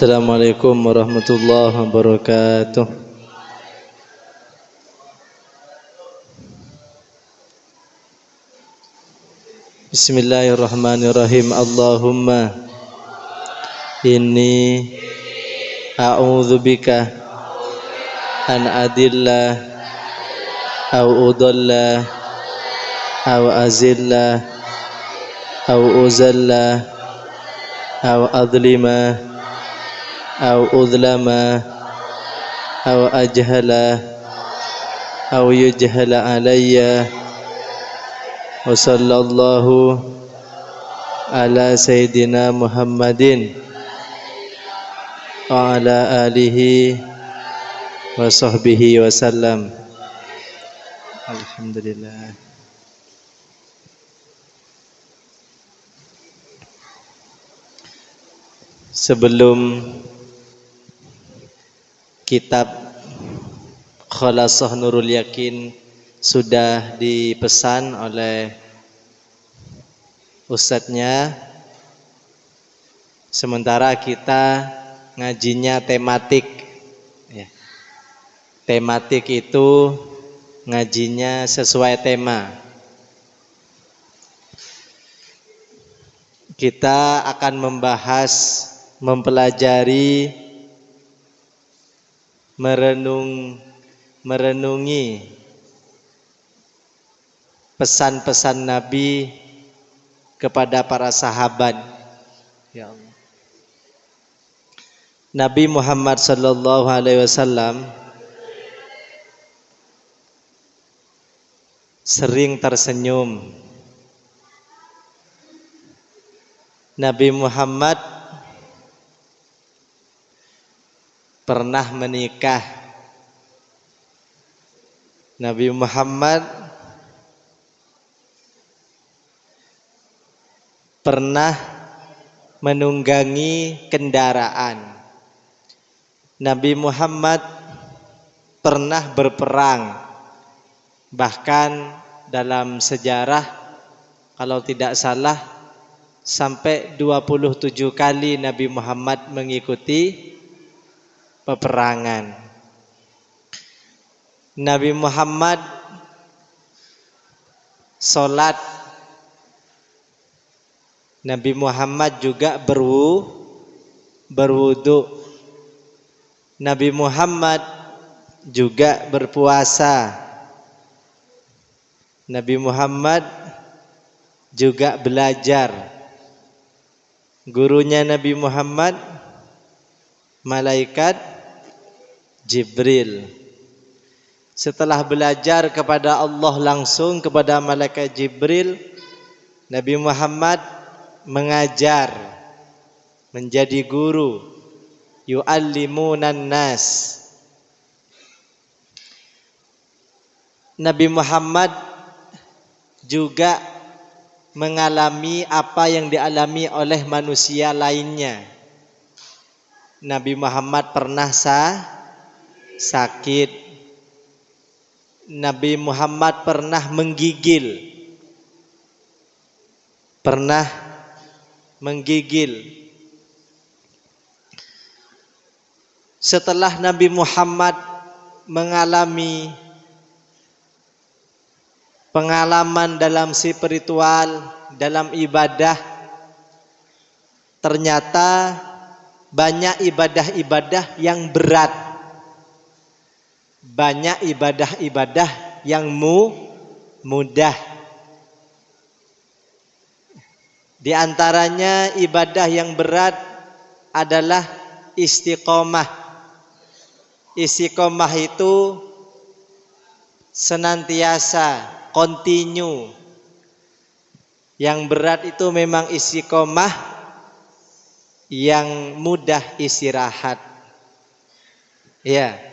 Assalamualaikum warahmatullahi wabarakatuh. Bismillahirrahmanirrahim. Allahumma inni a'udzubika an adilla au udalla au azilla au uzalla au adlima au udlama au ajhala au yujhala alayya wa sallallahu ala sayyidina Muhammadin wa ala alihi wa sahbihi wa sallam. Alhamdulillah. Sebelum kitab Khalasah Nurul Yakin sudah dipesan oleh ustadznya, sementara kita ngajinya tematik ya. Tematik itu ngajinya sesuai tema. Kita akan membahas, mempelajari, merenungi pesan-pesan Nabi kepada para sahabat. Ya Allah. Nabi Muhammad sallallahu alaihi wasallam sering tersenyum. Nabi Muhammad pernah menikah. Nabi Muhammad pernah menunggangi kendaraan. Nabi Muhammad pernah berperang. Bahkan dalam sejarah, kalau tidak salah, sampai 27 kali Nabi Muhammad mengikuti peperangan. Nabi Muhammad sholat. Nabi Muhammad juga berwudu. Nabi Muhammad juga berpuasa. Nabi Muhammad juga belajar. Gurunya Nabi Muhammad malaikat Jibril. Setelah belajar kepada Allah langsung, kepada malaikat Jibril, Nabi Muhammad mengajar, menjadi guru. Yu'allimunan nas. Nabi Muhammad juga mengalami apa yang dialami oleh manusia lainnya. Nabi Muhammad pernah sakit. Nabi Muhammad pernah menggigil. Setelah Nabi Muhammad mengalami pengalaman dalam spiritual, dalam ibadah, ternyata banyak ibadah-ibadah yang berat. Banyak ibadah-ibadah yang mudah. Di antaranya ibadah yang berat adalah istiqomah. Istiqomah itu senantiasa, continue. Yang berat itu memang istiqomah, yang mudah istirahat. Ya.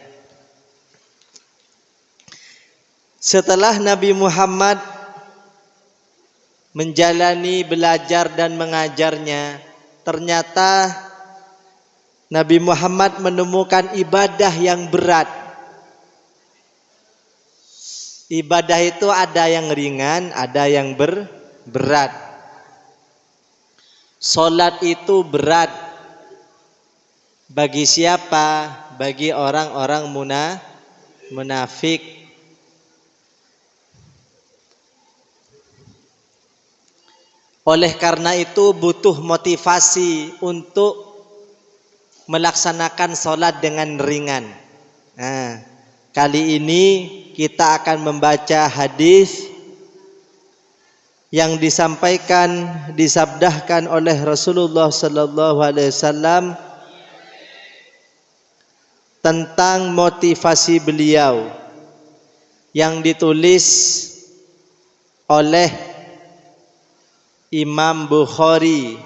Setelah Nabi Muhammad menjalani belajar dan mengajarnya, ternyata Nabi Muhammad menemukan ibadah yang berat. Ibadah itu ada yang ringan, ada yang berat. Salat itu berat. Bagi siapa? Bagi orang-orang munafik. Oleh karena itu butuh motivasi untuk melaksanakan sholat dengan ringan. Nah, kali ini kita akan membaca hadis yang disampaikan, disabdahkan oleh Rasulullah sallallahu alaihi wasallam tentang motivasi beliau yang ditulis oleh Imam Bukhari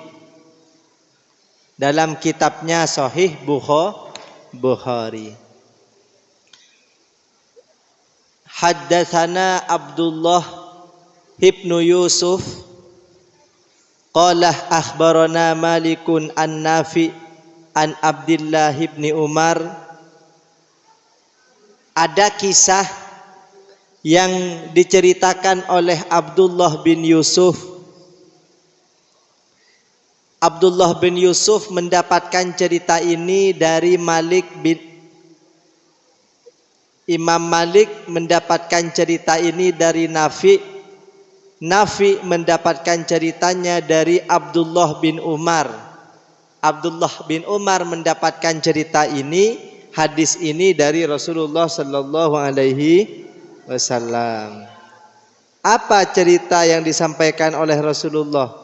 dalam kitabnya Sahih Bukhari. Haddatsana Abdullah ibnu Yusuf qala akhbarana Malikun an Nafi an Abdullah ibni Umar. Ada kisah yang diceritakan oleh Abdullah bin Yusuf. Abdullah bin Yusuf mendapatkan cerita ini dari Imam Malik mendapatkan cerita ini dari Nafi. Nafi mendapatkan ceritanya dari Abdullah bin Umar. Abdullah bin Umar mendapatkan cerita ini, hadis ini dari Rasulullah sallallahu alaihi wasallam. Apa cerita yang disampaikan oleh Rasulullah?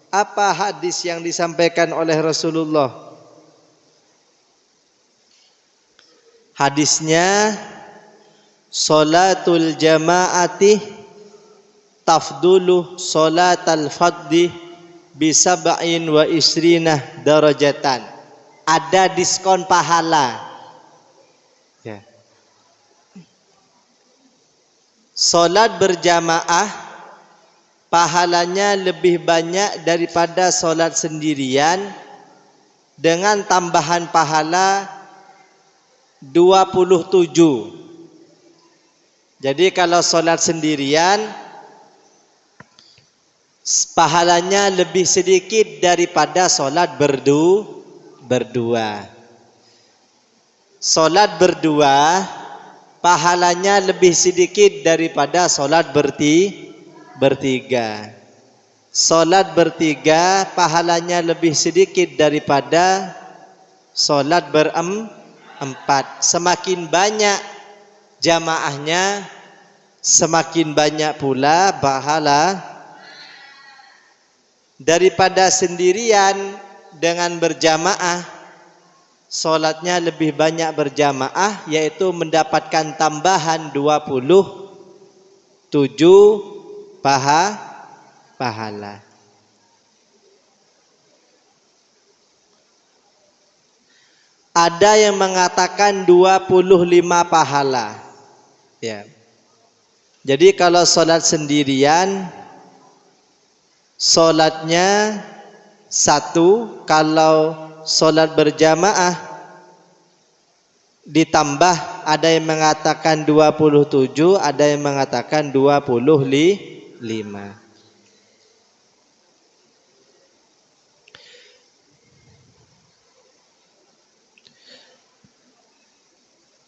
Apa hadis yang disampaikan oleh Rasulullah? Hadisnya, salatul jama'ati tafdulu salatal fadhi bi sab'in wa isrina darajatan. Ada diskon pahala. Ya. Salat berjamaah pahalanya lebih banyak daripada solat sendirian dengan tambahan pahala 27. Jadi kalau solat sendirian pahalanya lebih sedikit daripada solat berdua. Solat berdua pahalanya lebih sedikit daripada solat bertiga. Solat bertiga pahalanya lebih sedikit daripada solat berempat. Semakin banyak jamaahnya, semakin banyak pula pahala. Daripada sendirian dengan berjamaah, solatnya lebih banyak berjamaah, yaitu mendapatkan tambahan 27 pahala. Ada yang mengatakan 25 pahala. Ya. Jadi kalau solat sendirian, solatnya 1, kalau solat berjamaah ditambah, ada yang mengatakan 27, ada yang mengatakan 25.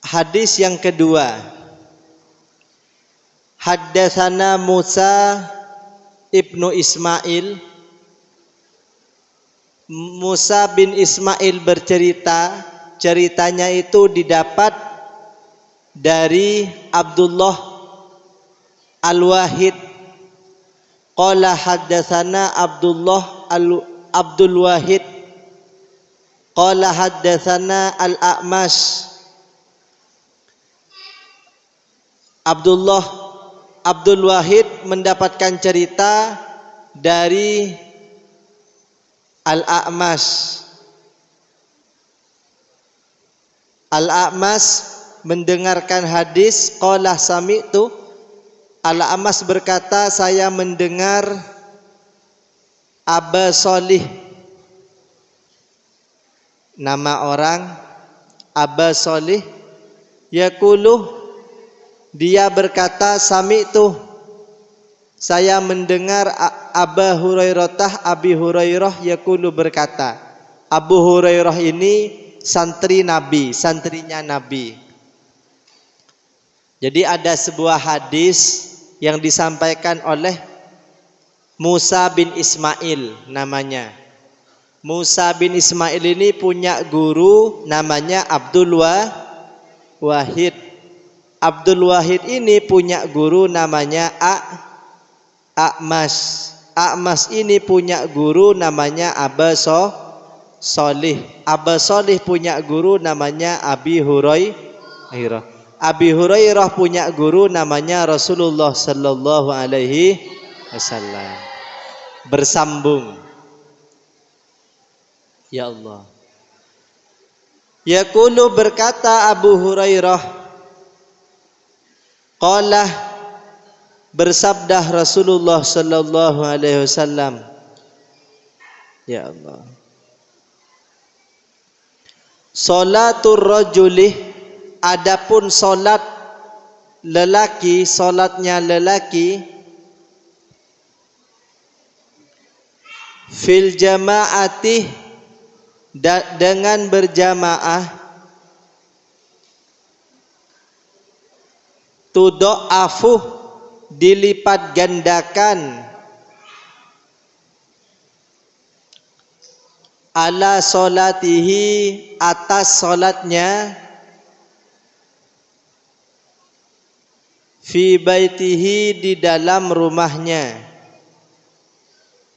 Hadis yang kedua, haddatsana Musa ibnu Ismail. Musa bin Ismail bercerita, ceritanya itu didapat dari Abdullah Al-Wahid. Qala haddatsana Abdul Wahid. Qala haddatsana Al-A'mash. Abdul Wahid mendapatkan cerita dari Al-A'mash. Al-A'mash mendengarkan hadis, qala sami'tu. Al-A'mash berkata, saya mendengar Aba Sholih, nama orang Aba Sholih, yaqulu, dia berkata, sami'tu, saya mendengar Abi Hurairah yaqulu berkata. Abu Hurairah ini santri Nabi, santrinya Nabi. Jadi ada sebuah hadis yang disampaikan oleh Musa bin Ismail namanya. Musa bin Ismail ini punya guru namanya Abdul Wahid. Abdul Wahid ini punya guru namanya A'mas. A'mas ini punya guru namanya Aba Solih. Aba Solih punya guru namanya Abi Hurairah. Abi Hurairah punya guru namanya Rasulullah sallallahu alaihi wasallam. Bersambung. Ya Allah. Yaqulu berkata Abu Hurairah, qala bersabda Rasulullah sallallahu alaihi wasallam. Ya Allah. Salatul rajuli, adapun salat lelaki, salatnya lelaki fil jama'ati, dengan berjamaah, tudha'afu, dilipat gandakan, ala solatihi, atas solatnya, fi baitihi, di dalam rumahnya,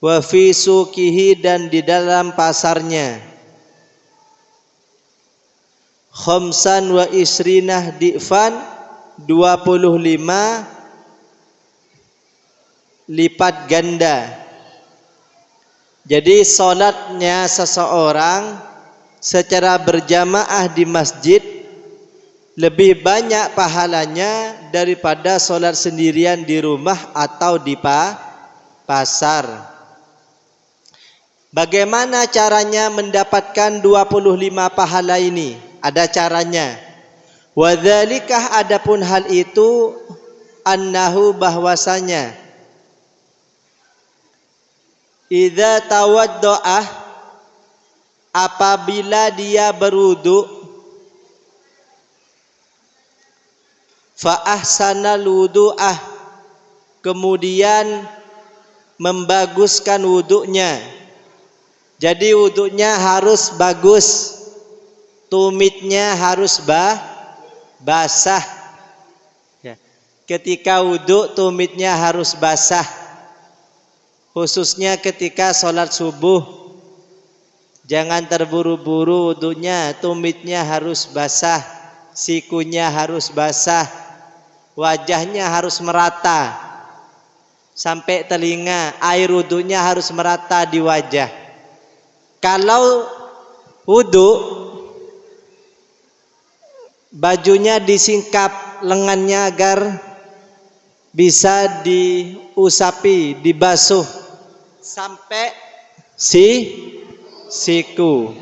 wa fi suqihi, dan di dalam pasarnya, khamsan wa isrinah di'fan, 25 lipat ganda. Jadi salatnya seseorang secara berjamaah di masjid lebih banyak pahalanya daripada salat sendirian di rumah atau di pasar. Bagaimana caranya mendapatkan 25 pahala ini? Ada caranya. Wa dzalikah, adapun hal itu, annahu, bahwasanya, idza tawaddoa, apabila dia berwudu, fa ahsanal wudu'ah, kemudian membaguskan wudunya. Jadi wudunya harus bagus, tumitnya harus basah. Ya. Ketika wudu tumitnya harus basah, khususnya ketika sholat subuh. Jangan terburu-buru wudunya, tumitnya harus basah, sikunya harus basah, wajahnya harus merata sampai telinga, air wudunya harus merata di wajah. Kalau wudu bajunya disingkap lengannya agar bisa diusapi, dibasuh sampai siku.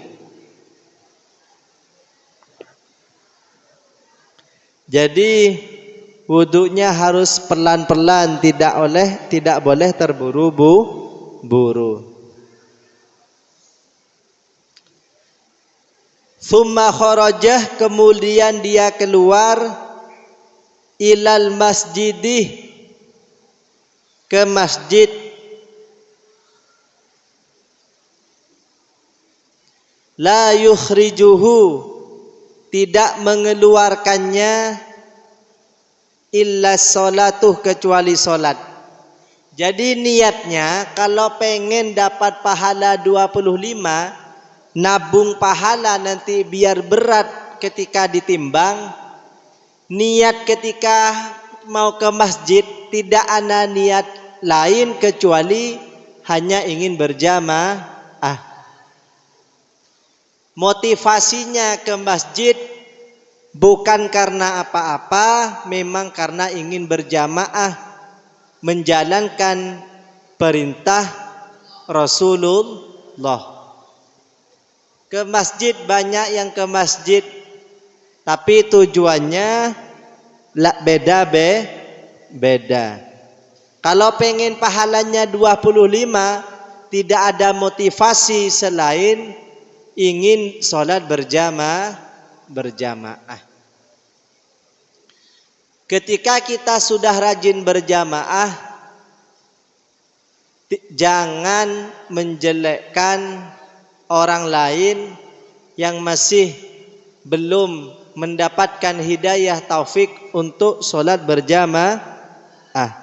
Jadi wudunya harus pelan-pelan, tidak boleh terburu-buru. Thumma kharajah, kemudian dia keluar, ilal masjidih, ke masjid, la yukhrijuhu, tidak mengeluarkannya, illa sholatuh, kecuali sholat. Jadi niatnya kalau pengen dapat pahala 25, nabung pahala nanti biar berat ketika ditimbang, niat ketika mau ke masjid tidak ada niat lain kecuali hanya ingin berjamaah. Motivasinya ke masjid bukan karena apa-apa, memang karena ingin berjamaah menjalankan perintah Rasulullah. Ke masjid, banyak yang ke masjid tapi tujuannya beda. Kalau pengen pahalanya 25, tidak ada motivasi selain ingin sholat berjamaah. Ketika kita sudah rajin berjamaah, jangan menjelekkan orang lain yang masih belum mendapatkan hidayah taufik untuk sholat berjamaah.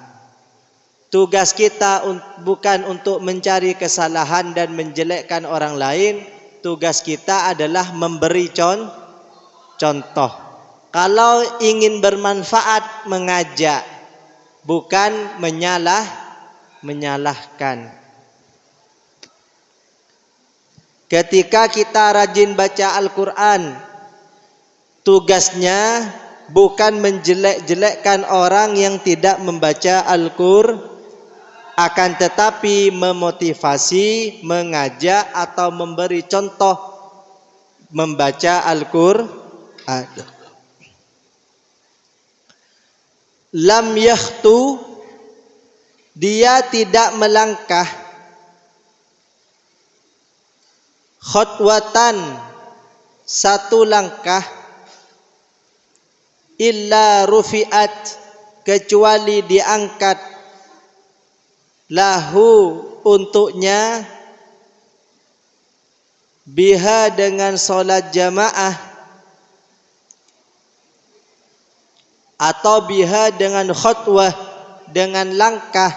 Tugas kita bukan untuk mencari kesalahan dan menjelekkan orang lain. Tugas kita adalah memberi contoh. Kalau ingin bermanfaat, mengajak, bukan menyalahkan. Ketika kita rajin baca Al-Quran, tugasnya bukan menjelek-jelekkan orang yang tidak membaca Al-Quran, akan tetapi memotivasi, mengajak atau memberi contoh membaca Al-Quran. Lam yakhtu, dia tidak melangkah, khutwatan, satu langkah, illa rufi'at, kecuali diangkat, lahu, untuknya, biha, dengan solat jamaah, atau biha dengan khutwah, dengan langkah,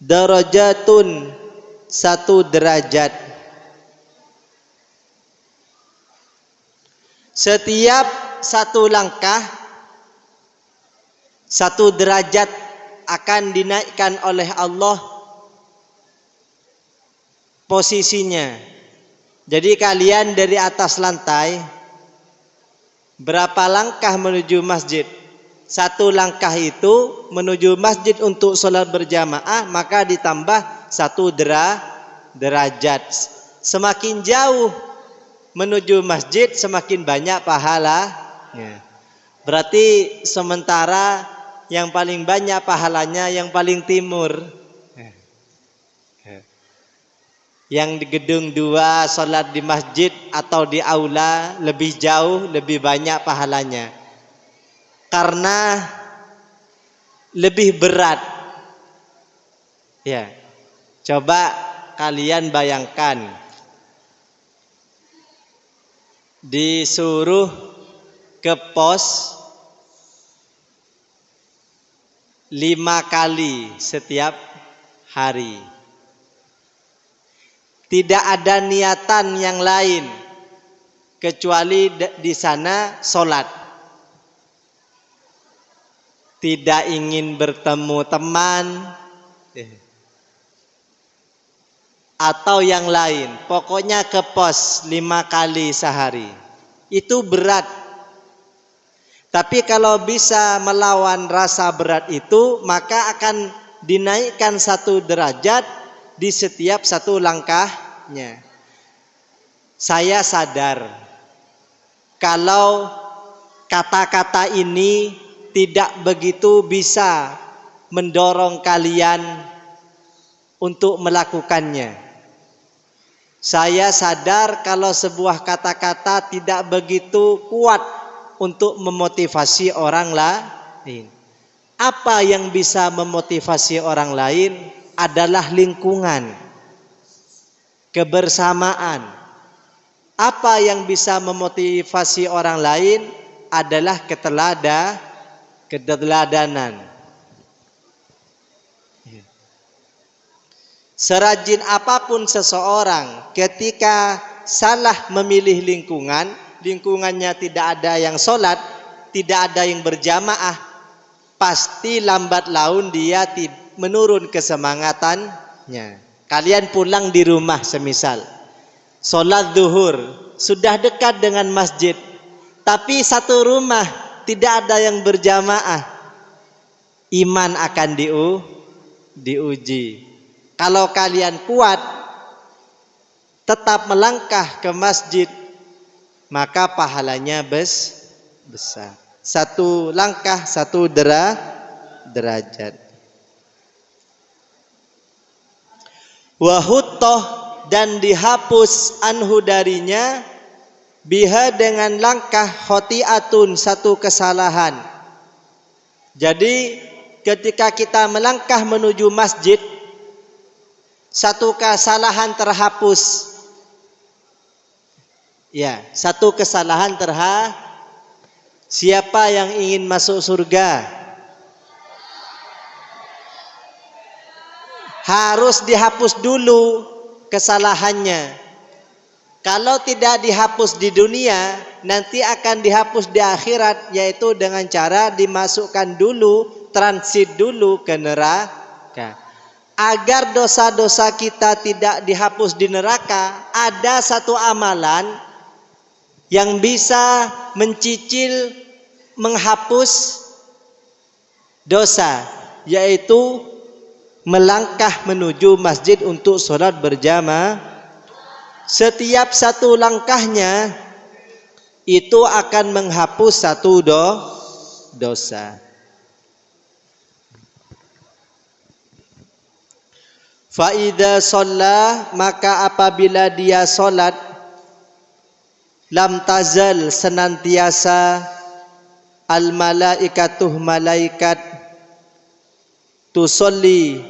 darajatun, satu derajat. Setiap satu langkah, satu derajat akan dinaikkan oleh Allah posisinya. Jadi kalian dari atas lantai berapa langkah menuju masjid? Satu langkah itu menuju masjid untuk sholat berjamaah, maka ditambah satu derajat. Semakin jauh menuju masjid, semakin banyak pahalanya. Berarti sementara yang paling banyak pahalanya yang paling timur. Yang di gedung 2 sholat di masjid atau di aula lebih jauh, lebih banyak pahalanya. Karena lebih berat. Ya. Coba kalian bayangkan, disuruh ke pos 5 kali setiap hari. Tidak ada niatan yang lain kecuali di sana sholat. Tidak ingin bertemu teman atau yang lain. Pokoknya ke pos 5 kali sehari. Itu berat. Tapi kalau bisa melawan rasa berat itu, maka akan dinaikkan satu derajat di setiap satu langkahnya. Saya sadar kalau kata-kata ini tidak begitu bisa mendorong kalian untuk melakukannya. Saya sadar kalau sebuah kata-kata tidak begitu kuat untuk memotivasi orang lain. Apa yang bisa memotivasi orang lain adalah lingkungan, kebersamaan. Apa yang bisa memotivasi orang lain adalah keteladanan. Serajin apapun seseorang, ketika salah memilih lingkungan, lingkungannya tidak ada yang sholat, tidak ada yang berjamaah, pasti lambat laun dia menurun kesemangatannya. Kalian pulang di rumah semisal sholat zuhur, sudah dekat dengan masjid, tapi satu rumah tidak ada yang berjamaah, iman akan diuji. Kalau kalian kuat tetap melangkah ke masjid, maka pahalanya besar. Satu langkah, satu derajat. Wahuttoh, dan dihapus anhu darinya, biha dengan langkah khotiatun satu kesalahan. Jadi ketika kita melangkah menuju masjid, satu kesalahan terhapus. Ya, satu kesalahan siapa yang ingin masuk surga? Harus dihapus dulu kesalahannya. Kalau tidak dihapus di dunia, nanti akan dihapus di akhirat, yaitu dengan cara dimasukkan dulu, transit dulu ke neraka. Agar dosa-dosa kita tidak dihapus di neraka, ada satu amalan yang bisa mencicil menghapus dosa, yaitu melangkah menuju masjid untuk sholat berjamaah. Setiap satu langkahnya itu akan menghapus satu dosa. Faida sholat, maka apabila dia sholat, lam tazal senantiasa al malaikatuh malaikat tusolli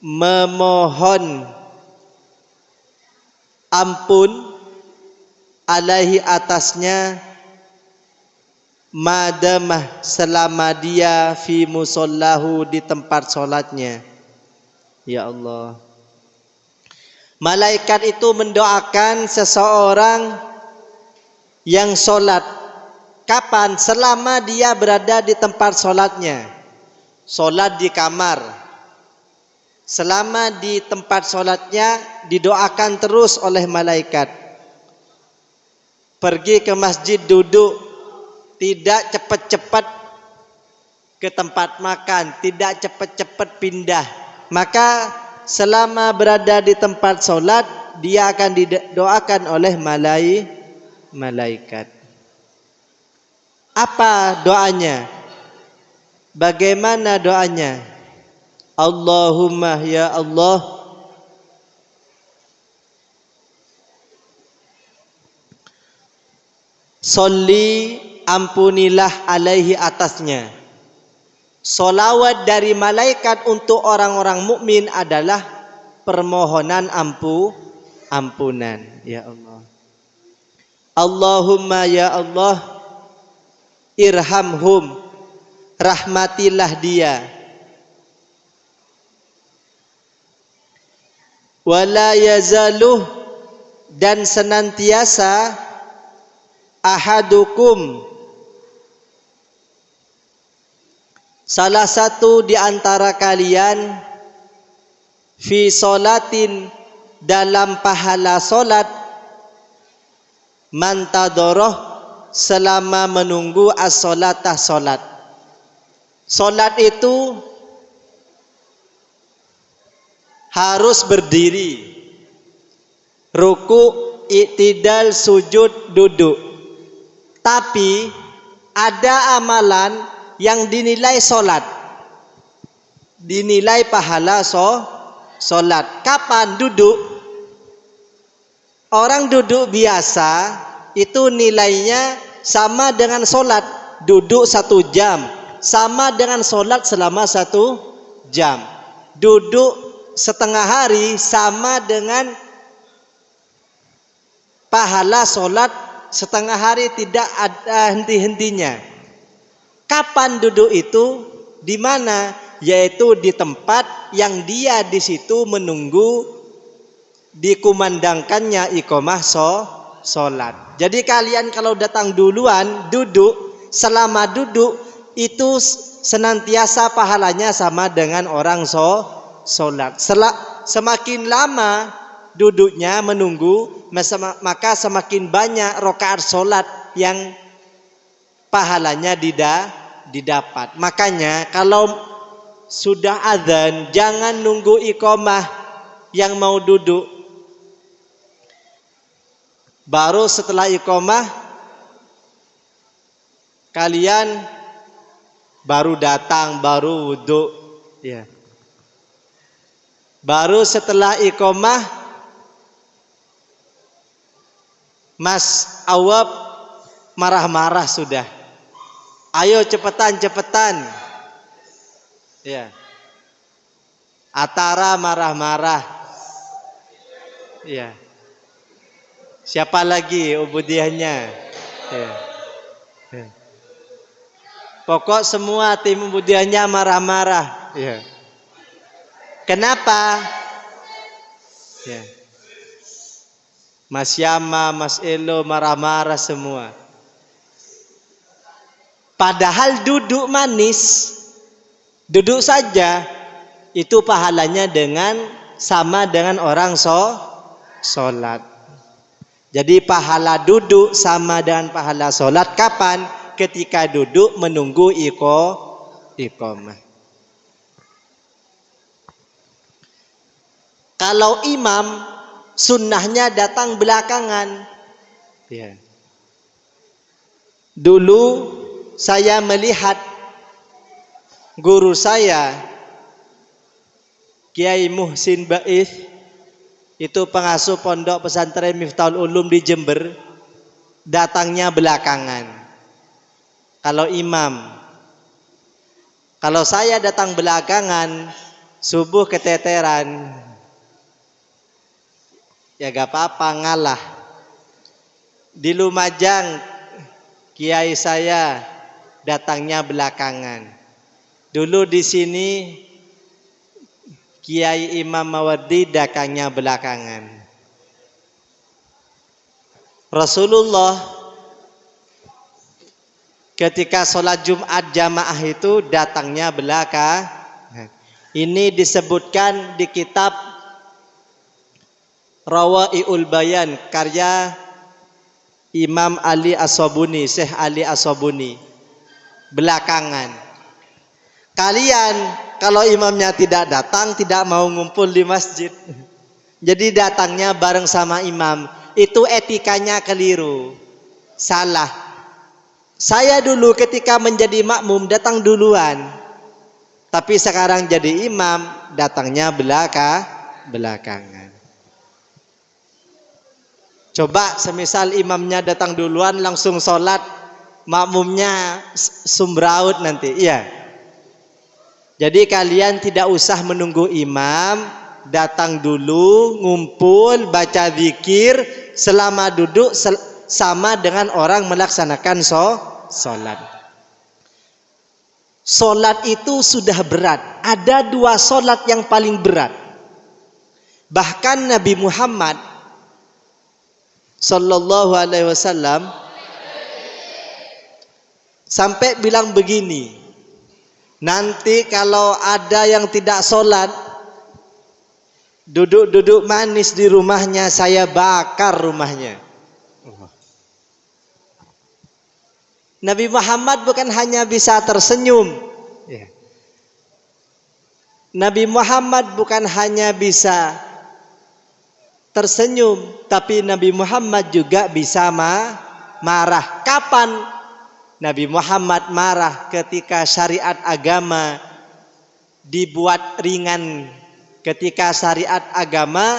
memohon ampun alaihi atasnya, madamah selama dia fi musallahu di tempat sholatnya. Ya Allah, malaikat itu mendoakan seseorang yang sholat. Kapan? Selama dia berada di tempat sholatnya. Sholat di kamar, selama di tempat sholatnya didoakan terus oleh malaikat. Pergi ke masjid duduk, tidak cepat-cepat ke tempat makan, tidak cepat-cepat pindah. Maka selama berada di tempat sholat, dia akan didoakan oleh malaikat. Apa doanya? Bagaimana doanya? Allahumma ya Allah, sholli ampunilah alaihi atasnya. Solawat dari malaikat untuk orang-orang mukmin adalah permohonan ampunan. Ya Allah, Allahumma ya Allah, irhamhum, rahmatilah dia. Wala yazaluh, dan senantiasa ahadukum, salah satu di antara kalian, fi sholatin, dalam pahala solat, mantadoroh, selama menunggu as-solatah solat. Solat itu harus berdiri, ruku, i'tidal, sujud, duduk. Tapi ada amalan yang dinilai solat, dinilai pahala solat. Kapan? Duduk. Orang duduk biasa itu nilainya sama dengan solat. Duduk 1 jam sama dengan solat selama 1 jam. Duduk setengah hari sama dengan pahala solat setengah hari, tidak ada henti-hentinya. Kapan duduk itu? Di mana? Yaitu di tempat yang dia di situ menunggu dikumandangkannya iqamah solat. Jadi kalian kalau datang duluan, duduk, selama duduk itu senantiasa pahalanya sama dengan orang solat. Semakin lama duduknya menunggu, maka semakin banyak rakaat solat yang pahalanya didapat. Makanya kalau sudah azan, jangan nunggu iqamah yang mau duduk. Baru setelah iqamah kalian baru datang, baru wudhu, ya. Baru setelah iqamah Mas Awab marah-marah sudah. Ayo cepetan. Ya. Atara marah-marah. Ya. Siapa lagi ubudiahnya? Ya. Ya. Pokok semua tim ubudiahnya marah-marah. Ya. Kenapa? Ya. Mas Yama, Mas Elo marah-marah semua. Padahal duduk manis, duduk saja, itu pahalanya sama dengan orang sholat. Jadi pahala duduk sama dengan pahala sholat. Kapan? Ketika duduk menunggu iqamah. Kalau imam, sunnahnya datang belakangan. Ya. Dulu saya melihat guru saya, Kiai Muhsin Ba'ith, itu pengasuh pondok pesantren Miftahul Ulum di Jember, datangnya belakangan. Kalau imam, kalau saya datang belakangan, subuh keteteran. Ya gak apa-apa, ngalah. Di Lumajang kiai saya datangnya belakangan. Dulu di sini Kiai Imam Mawardi datangnya belakangan. Rasulullah ketika sholat Jumat jamaah itu datangnya belakangan. Ini disebutkan di kitab Rawai'ul Bayan karya Imam Ali As-Sabuni, Syekh Ali As-Sabuni. Belakangan. Kalian kalau imamnya tidak datang, tidak mau ngumpul di masjid, jadi datangnya bareng sama imam, itu etikanya keliru, salah. Saya dulu ketika menjadi makmum datang duluan, tapi sekarang jadi imam datangnya belakangan. Coba semisal imamnya datang duluan langsung sholat, makmumnya sumbraut nanti. Iya. Jadi kalian tidak usah menunggu imam, datang dulu, ngumpul, baca zikir, selama duduk sama dengan orang melaksanakan sholat. Sholat itu sudah berat. Ada 2 sholat yang paling berat. Bahkan Nabi Muhammad Sallallahu Alaihi Wasallam sampai bilang begini, nanti kalau ada yang tidak sholat, duduk-duduk manis di rumahnya, saya bakar rumahnya. Nabi Muhammad bukan hanya bisa tersenyum, Nabi Muhammad bukan hanya bisa tersenyum, tapi Nabi Muhammad juga bisa marah. Kapan Nabi Muhammad marah? Ketika syariat agama dibuat ringan, ketika syariat agama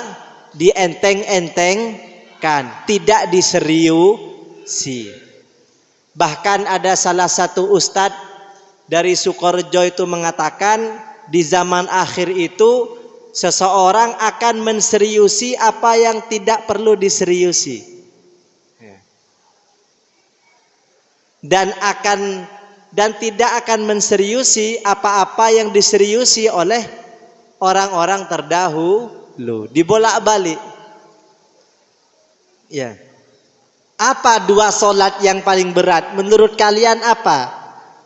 dienteng-entengkan, tidak diseriusi. Bahkan ada salah satu ustadz dari Sukorejo itu mengatakan, di zaman akhir itu seseorang akan menseriusi apa yang tidak perlu diseriusi, dan tidak akan menseriusi apa-apa yang diseriusi oleh orang-orang terdahulu. Dibolak-balik. Ya. Apa 2 sholat yang paling berat? Menurut kalian apa?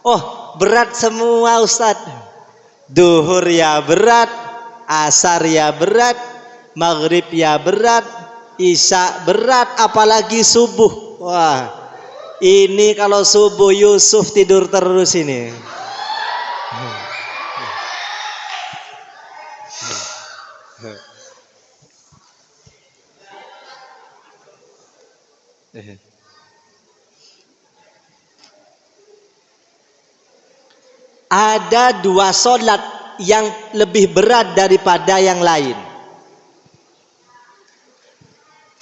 Oh, berat semua Ustaz. Duhur ya berat, asar ya berat, maghrib ya berat, isya berat, apalagi subuh. Wah, ini kalau subuh Yusuf tidur terus ini. Ada 2 sholat yang lebih berat daripada yang lain.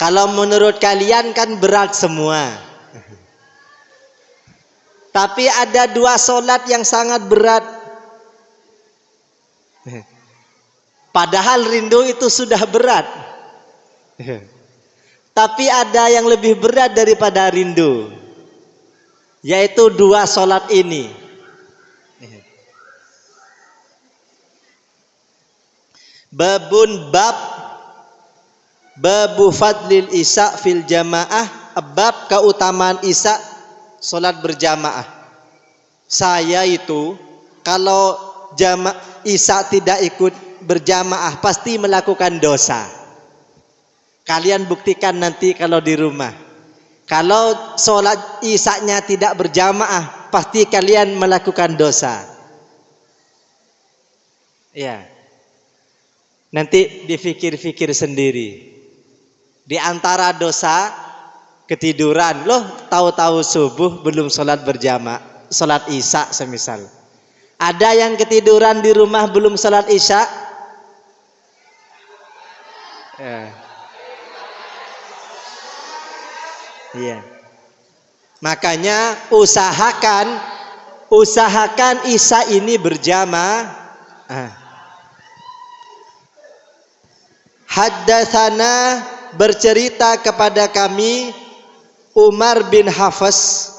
Kalau menurut kalian kan berat semua. Tapi ada 2 solat yang sangat berat. Padahal rindu itu sudah berat. Tapi ada yang lebih berat daripada rindu, yaitu 2 solat ini. Babu fadlil isya fil jamaah, bab keutamaan isya solat berjamaah. Saya itu kalau isya tidak ikut berjamaah pasti melakukan dosa. Kalian buktikan nanti kalau di rumah. Kalau sholat isya-nya tidak berjamaah, pasti kalian melakukan dosa. Ya. Nanti dipikir-pikir sendiri. Di antara dosa ketiduran. Loh, tahu-tahu subuh belum sholat berjamaah, sholat isya semisal. Ada yang ketiduran di rumah belum sholat isya? Ya. Iya. Makanya usahakan isya ini berjamaah. Haddatsana bercerita kepada kami Umar bin Hafs.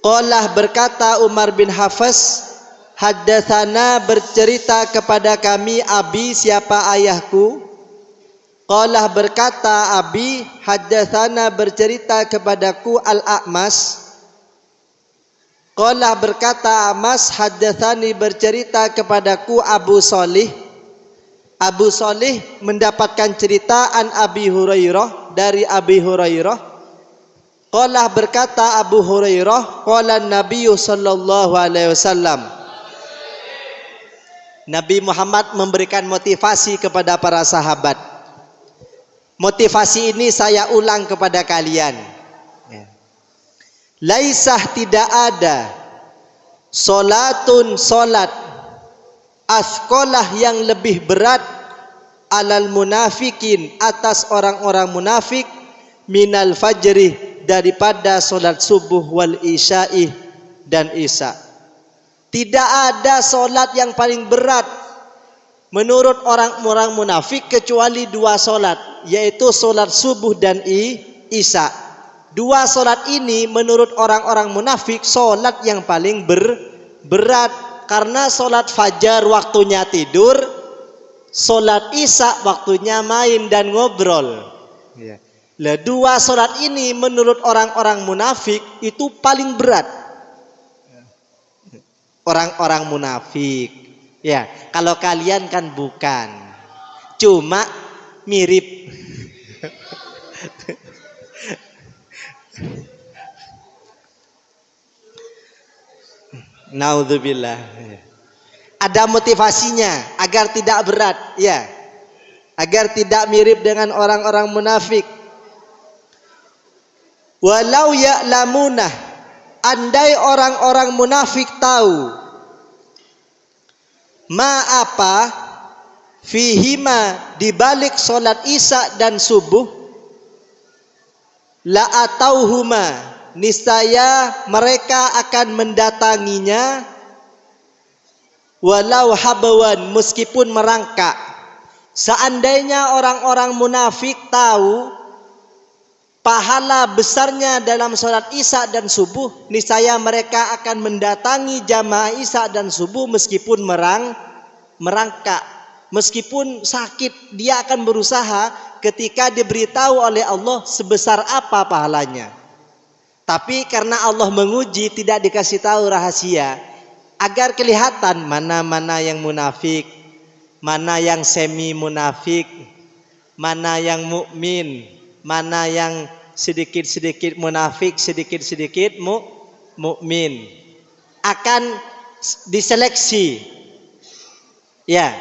Qala berkata Umar bin Hafs, haddatsana bercerita kepada kami abi, siapa ayahku. Qala berkata abi, haddatsana bercerita kepadaku al-A'mas. Qala berkata Amas, haddatsani bercerita kepadaku Abu Shalih. Abu Shalih mendapatkan cerita an Abi Hurairah, dari Abi Hurairah. Qala berkata Abu Hurairah, qala Nabi sallallahu alaihi wasallam. Nabi Muhammad memberikan motivasi kepada para sahabat. Motivasi ini saya ulang kepada kalian. Laisah, tidak ada solat asqalah yang lebih berat alal munafikin, atas orang-orang munafik, minal fajri, daripada solat subuh wal isya'i, dan isya. Tidak ada solat yang paling berat menurut orang-orang munafik kecuali 2 solat, yaitu solat subuh dan isya. 2 solat ini menurut orang-orang munafik solat yang paling berat, karena solat fajar waktunya tidur, solat isya waktunya main dan ngobrol. Lah 2 solat ini menurut orang-orang munafik itu paling berat. Orang-orang munafik. Ya, kalau kalian kan bukan, cuma mirip. Naudzubillah. Ada motivasinya agar tidak berat, ya, agar tidak mirip dengan orang-orang munafik. Walau ya'lamuna, andai orang-orang munafik tahu, ma apa fihima, dibalik solat isya dan subuh, la atauhuma, niscaya mereka akan mendatanginya, walau habawan, meskipun merangkak. Seandainya orang-orang munafik tahu pahala besarnya dalam sholat isya dan subuh, niscaya mereka akan mendatangi jamaah isya dan subuh meskipun merangkak, meskipun sakit, dia akan berusaha ketika diberitahu oleh Allah sebesar apa pahalanya. Tapi karena Allah menguji, tidak dikasih tahu rahasia, agar kelihatan mana-mana yang munafik, mana yang semi munafik, mana yang mukmin, mana yang sedikit-sedikit munafik, sedikit-sedikit mukmin. Akan diseleksi. Ya.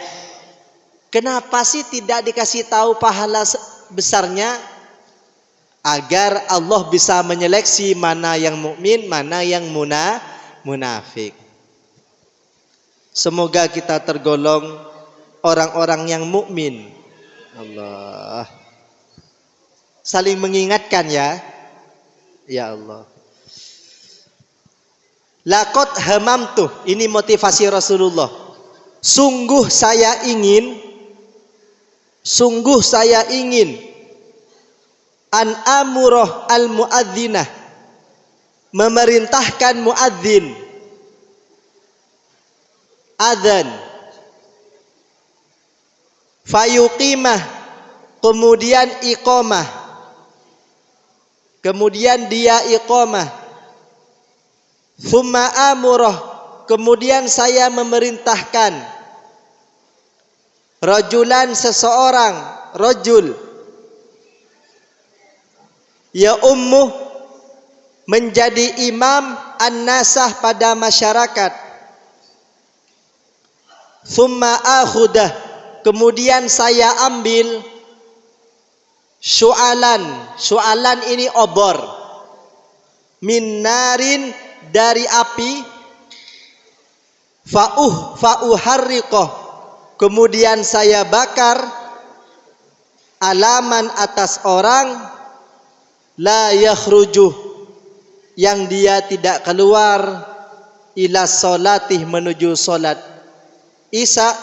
Kenapa sih tidak dikasih tahu pahala besarnya? Agar Allah bisa menyeleksi mana yang mukmin, mana yang munafik. Semoga kita tergolong orang-orang yang mukmin. Allah. saling mengingatkan ya. Ya Allah. Laqad hamamtu, ini motivasi Rasulullah. Sungguh saya ingin an amurah al muadzinah, memerintahkan muadzin adzan, fayuqimah, kemudian iqamah, kemudian dia iqamah, thumma amurah, kemudian saya memerintahkan rajulan, seseorang, rajul, ya ummu, menjadi imam an-nasah pada masyarakat, thumma akhudah, kemudian saya ambil syu'alan ini obor, min narin, dari api, fa'uharriqah, kemudian saya bakar, alaman, atas orang, la yakhrujuh, yang dia tidak keluar, ila solatih, menuju solat isya,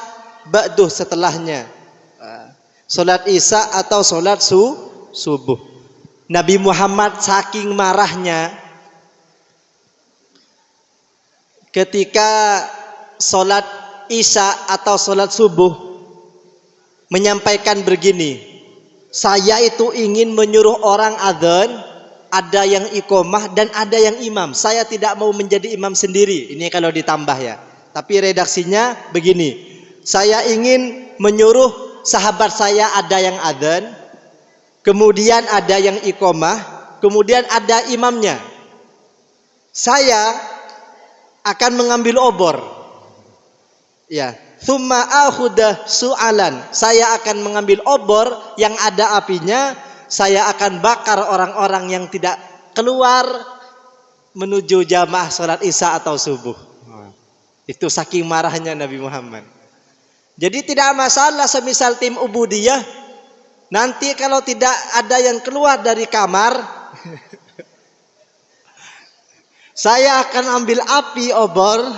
ba'duh, setelahnya, solat isya atau solat subuh. Nabi Muhammad saking marahnya ketika solat isya atau solat subuh, menyampaikan begini, saya itu ingin menyuruh orang adzan, ada yang iqomah dan ada yang imam. Saya tidak mau menjadi imam sendiri. Ini kalau ditambah ya. Tapi redaksinya begini, saya ingin menyuruh sahabat saya, ada yang adzan, kemudian ada yang iqomah, kemudian ada imamnya. Saya akan mengambil obor. Ya, thumma akhudah su'alan, saya akan mengambil obor yang ada apinya, saya akan bakar orang-orang yang tidak keluar menuju jamaah salat isya atau subuh. Itu saking marahnya Nabi Muhammad. Jadi tidak masalah semisal tim ubudiyah, nanti kalau tidak ada yang keluar dari kamar, saya akan ambil api obor,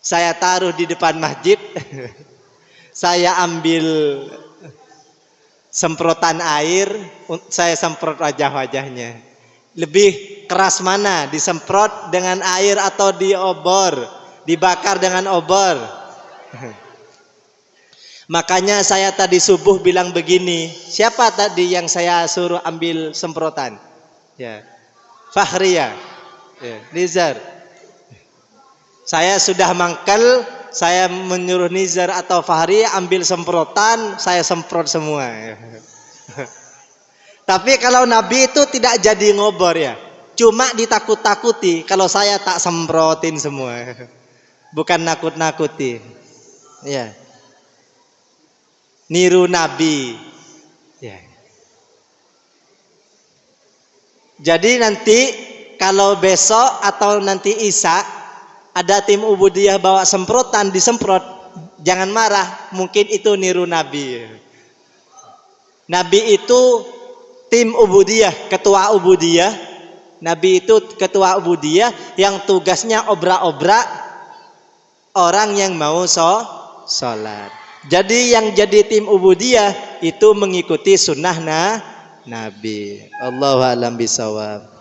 saya taruh di depan masjid, saya ambil semprotan air, saya semprot wajah-wajahnya. Lebih keras mana, disemprot dengan air atau di obor, dibakar dengan obor? Makanya saya tadi subuh bilang begini, siapa tadi yang saya suruh ambil semprotan? Ya, Fahriya, ya, Nizar. Saya sudah mangkel, saya menyuruh Nizar atau Fahri ambil semprotan, saya semprot semua. Tapi kalau Nabi itu tidak jadi ngobor ya, cuma ditakut-takuti kalau saya tak semprotin semua, bukan nakut-nakuti. Ya, niru Nabi. Ya. Jadi nanti kalau besok atau nanti isya ada tim ubudiyah bawa semprotan, disemprot, jangan marah, mungkin itu niru Nabi. Nabi itu tim ubudiyah, ketua ubudiyah. Nabi itu ketua ubudiyah yang tugasnya obrak-obrak orang yang mau sholat. Jadi yang jadi tim ubudiyah itu mengikuti sunnah Nabi. Allahu a'lam bishawab.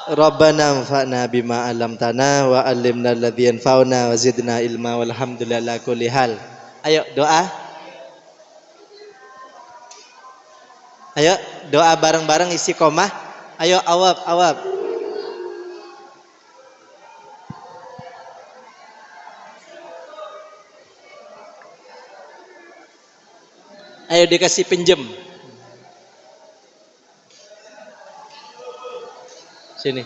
Rabbana anfa'na bima 'allamtana wa 'allimna alladzi yanfa'una wa zidna ilma walhamdulillahi kulli hal. Ayo doa. Ayo doa bareng-bareng istiqomah. Ayo awab. Ayo dikasih pinjem. Sini.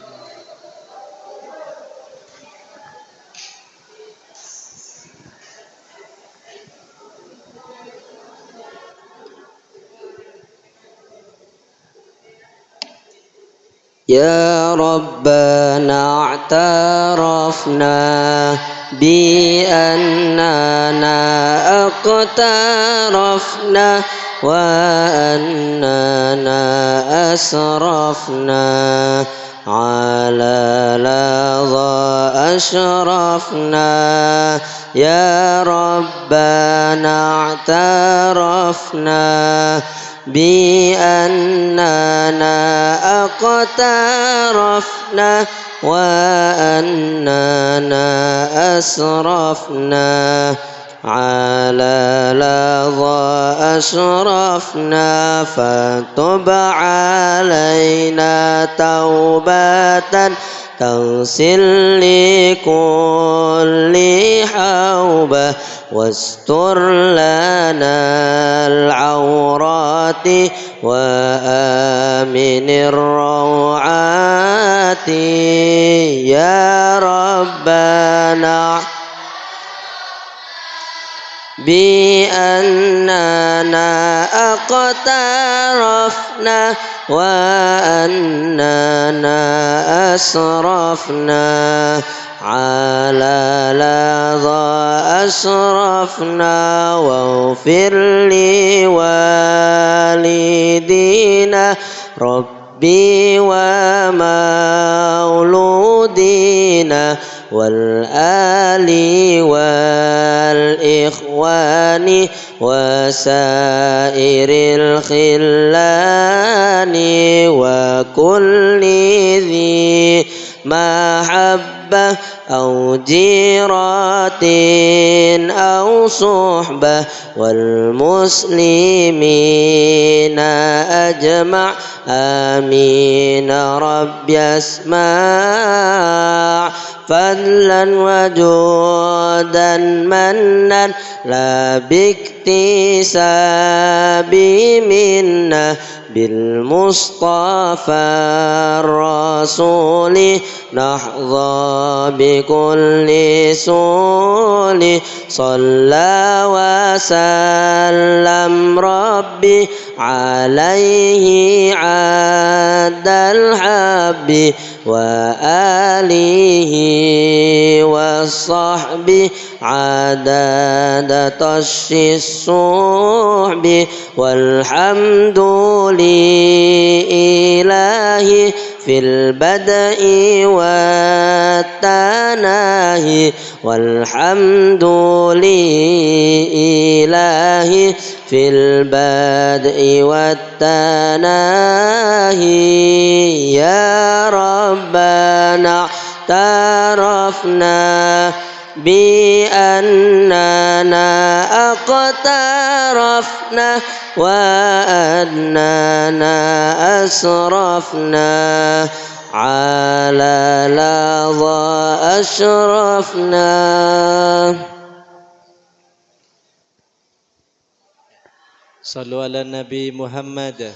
Ya Rabbana a'tarafna bi annana aqtarafna وأننا أسرفنا على لظى أشرفنا يا ربنا اعترفنا بأننا اقترفنا وأننا أسرفنا على لظى أشرفنا فتب علينا توبة تغسل لكل حوبة واستر لنا العورات وآمن الروعات يا ربنا بأننا اقترفنا وأننا أسرفنا على لظى أشرفنا واغفر لوالدينا ربي ومولودينا والآل والإخوان وسائر الخلان وكل ذي محبة أو جيرات أو صحبة والمسلمين أجمع آمين رب يسمع فضلا وجودا منا لا باكتساب منا بالمصطفى الرسول نحظى بكل سول صلى وسلم ربي عليه عاد الحب وآله والصحب عدد طش الصحب والحمد لله في البدء والتناهي والحمد لله في البدء والتناهي يا ربنا اعترفنا بأننا اقترفنا وأننا أسرفنا على لظى أشرفنا. صلوا على النبي محمد.